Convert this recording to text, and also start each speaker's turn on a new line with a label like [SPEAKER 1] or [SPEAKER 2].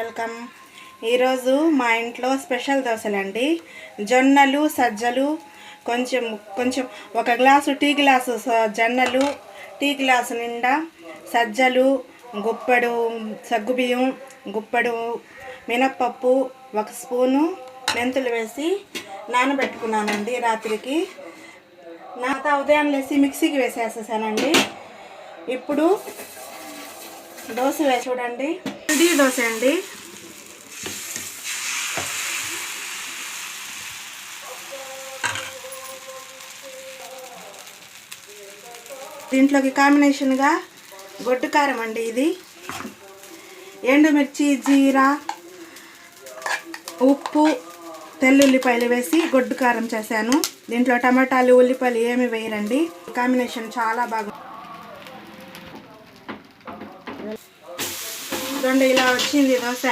[SPEAKER 1] Welcome. ఈరోజు మా ఇంట్లో స్పెషల్ దోశలండి. జొన్నలు సజ్జలు కొంచెం కొంచెం ఒక గ్లాసు టీ గ్లాసు జొన్నలు, టీ గ్లాసు నిండా సజ్జలు, గుప్పెడు సగ్గుబియ్యం, గుప్పెడు మినప్పప్పు, ఒక స్పూను మెంతులు వేసి నానబెట్టుకున్నానండి రాత్రికి. ఉదయం లేసి మిక్సీకి వేసేసేసానండి. ఇప్పుడు దోశ చూడండి, ఇడ్లీ దోశ అండి. దీంట్లోకి కాంబినేషన్గా గొడ్డు కారం అండి. ఇది ఎండుమిర్చి, జీరా, ఉప్పు, తెల్లుల్లిపాయలు వేసి గొడ్డు కారం చేశాను. దీంట్లో టమాటాలు, ఉల్లిపాయలు ఏమి వేయరండి. కాంబినేషన్ చాలా బాగుంది. ఇలా వచ్చింది దోశ.